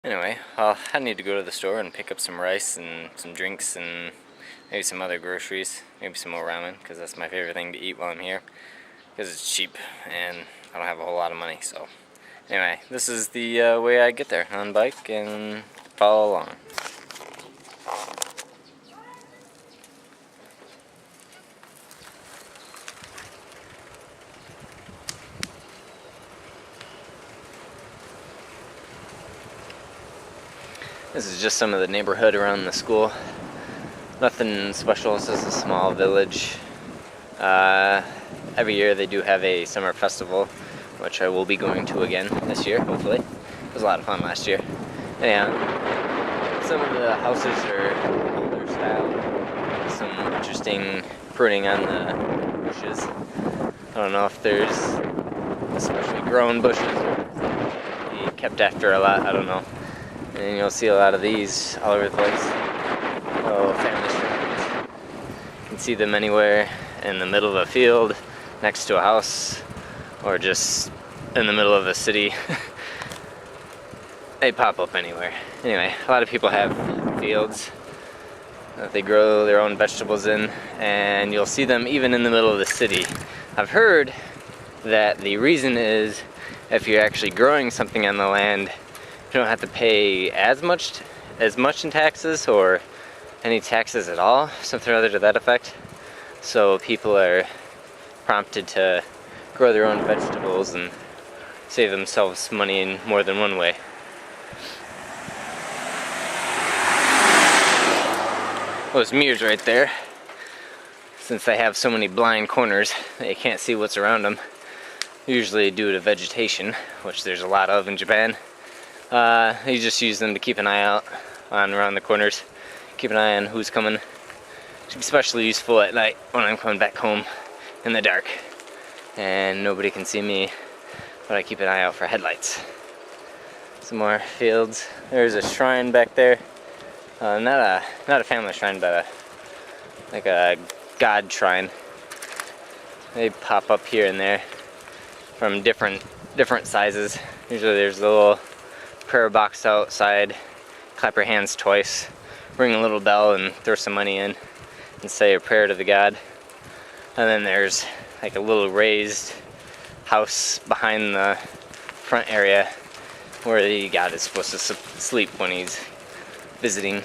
Anyway, I need to go to the store and pick up some rice and some drinks and maybe some other groceries, maybe some more ramen, because that's my favorite thing to eat while I'm here, because it's cheap and I don't have a whole lot of money. So anyway, this is the way I get there, on bike, and follow along. This is just some of the neighborhood around the school. Nothing special, it's just a small village. Every year they do have a summer festival, which I will be going to again this year, hopefully. It was a lot of fun last year. Anyhow, some of the houses are older style. Some interesting pruning on the bushes. I don't know if there's especially grown bushes or be kept after a lot, I don't know. And you'll see a lot of these all over the place. Oh, family shrines. You can see them anywhere in the middle of a field, next to a house, or just in the middle of a city. They pop up anywhere. Anyway, a lot of people have fields that they grow their own vegetables in, and you'll see them even in the middle of the city. I've heard that the reason is if you're actually growing something on the land, you don't have to pay as much in taxes, or any taxes at all, something or other to that effect. So people are prompted to grow their own vegetables and save themselves money in more than one way. Those mirrors right there, since they have so many blind corners, they can't see what's around them, usually due to vegetation, which there's a lot of in Japan. You just use them to keep an eye out on around the corners, keep an eye on who's coming. It's especially useful at night when I'm coming back home in the dark and nobody can see me, but I keep an eye out for headlights. Some more fields. There's a shrine back there. Not a family shrine, but like a god shrine. They pop up here and there from different sizes. Usually there's a little prayer box outside. Clap your hands twice, ring a little bell, and throw some money in and say a prayer to the god. And then there's like a little raised house behind the front area where the god is supposed to sleep when he's visiting.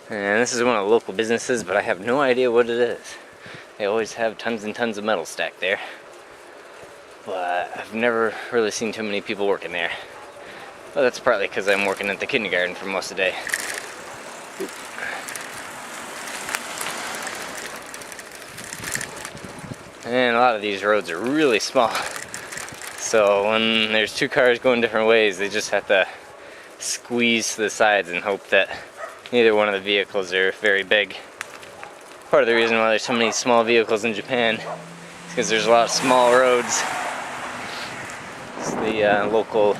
And this is one of the local businesses, but I have no idea what it is. They always have tons and tons of metal stacked there, but I've never really seen too many people working there. Well, that's partly because I'm working at the kindergarten for most of the day. And a lot of these roads are really small, so when there's two cars going different ways, they just have to squeeze to the sides and hope that neither one of the vehicles are very big. Part of the reason why there's so many small vehicles in Japan is because there's a lot of small roads. It's the local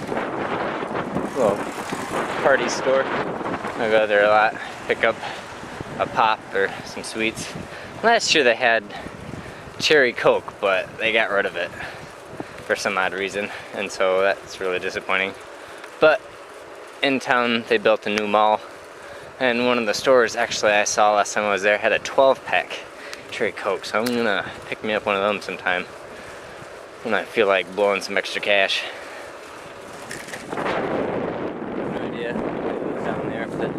party store. I go there a lot, pick up a pop or some sweets. Last year they had cherry Coke, but they got rid of it for some odd reason, and so that's really disappointing. But in town they built a new mall, and one of the stores actually I saw last time I was there had a 12-pack cherry Coke, so I'm gonna pick me up one of them sometime when I feel like blowing some extra cash. No idea what's down there, but the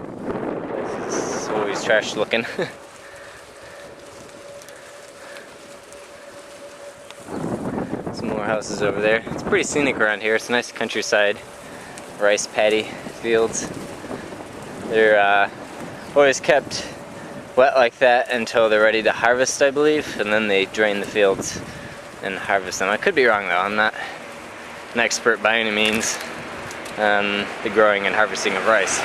place is always trash looking. Some more houses over there. It's pretty scenic around here. It's a nice countryside. Rice paddy fields. They're always kept wet like that until they're ready to harvest, I believe, and then they drain the fields and harvest them. I could be wrong though. I'm not an expert by any means on the growing and harvesting of rice.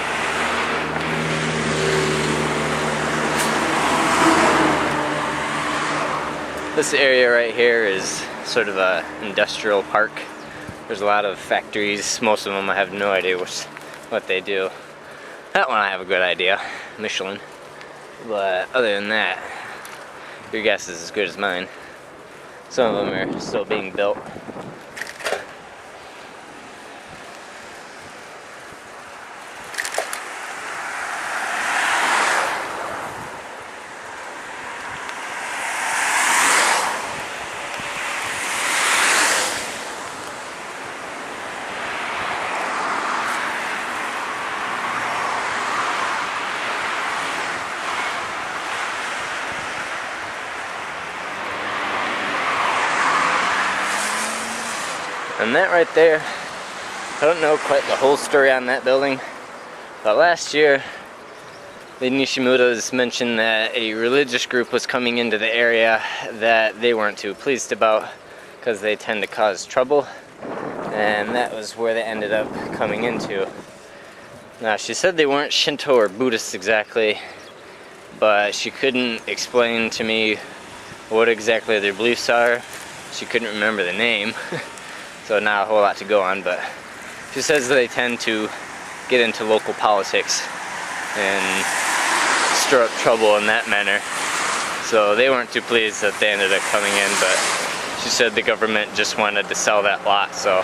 This area right here is sort of a industrial park. There's a lot of factories. Most of them I have no idea what they do. That one I have a good idea, Michelin. But other than that, your guess is as good as mine. Some of them are still being built. And that right there, I don't know quite the whole story on that building, but last year the Nishimuras mentioned that a religious group was coming into the area that they weren't too pleased about because they tend to cause trouble, and that was where they ended up coming into. Now, she said they weren't Shinto or Buddhist exactly, but she couldn't explain to me what exactly their beliefs are. She couldn't remember the name, so not a whole lot to go on, but she says they tend to get into local politics and stir up trouble in that manner. So they weren't too pleased that they ended up coming in, but she said the government just wanted to sell that lot, so.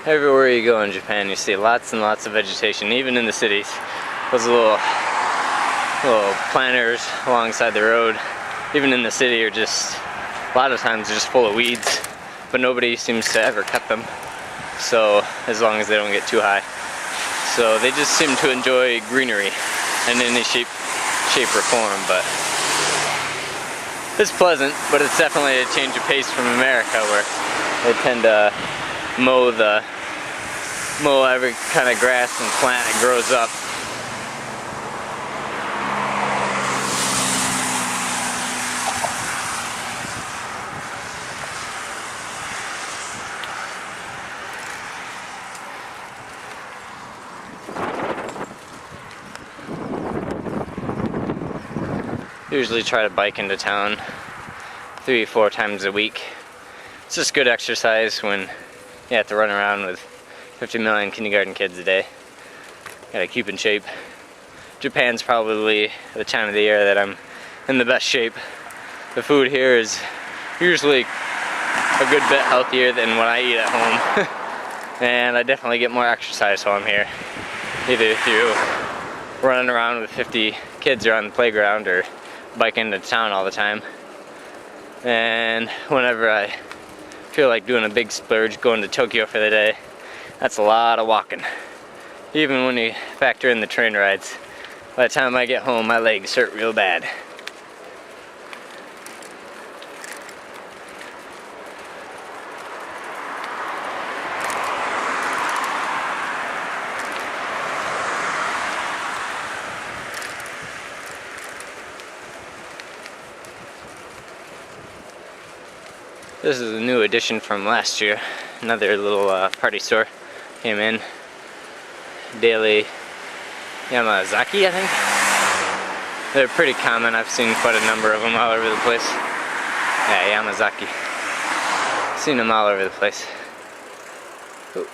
Everywhere you go in Japan, you see lots and lots of vegetation, even in the cities. Those little planters alongside the road, even in the city, are just, a lot of times, just full of weeds, but nobody seems to ever cut them, so, as long as they don't get too high. So they just seem to enjoy greenery in any shape or form, but it's pleasant, but it's definitely a change of pace from America, where they tend to mow every kind of grass and plant that grows up. Usually try to bike into town 3-4 times a week. It's just good exercise when you have to run around with 50 million kindergarten kids a day. Gotta keep in shape. Japan's probably the time of the year that I'm in the best shape. The food here is usually a good bit healthier than what I eat at home. And I definitely get more exercise while I'm here. Either through running around with 50 kids around the playground or biking into town all the time. And whenever I feel like doing a big splurge, going to Tokyo for the day, that's a lot of walking. Even when you factor in the train rides, by the time I get home, my legs hurt real bad. This is a new addition from last year. Another little party store came in. Daily Yamazaki, I think. They're pretty common. I've seen quite a number of them all over the place. Yeah, Yamazaki. Seen them all over the place. Ooh.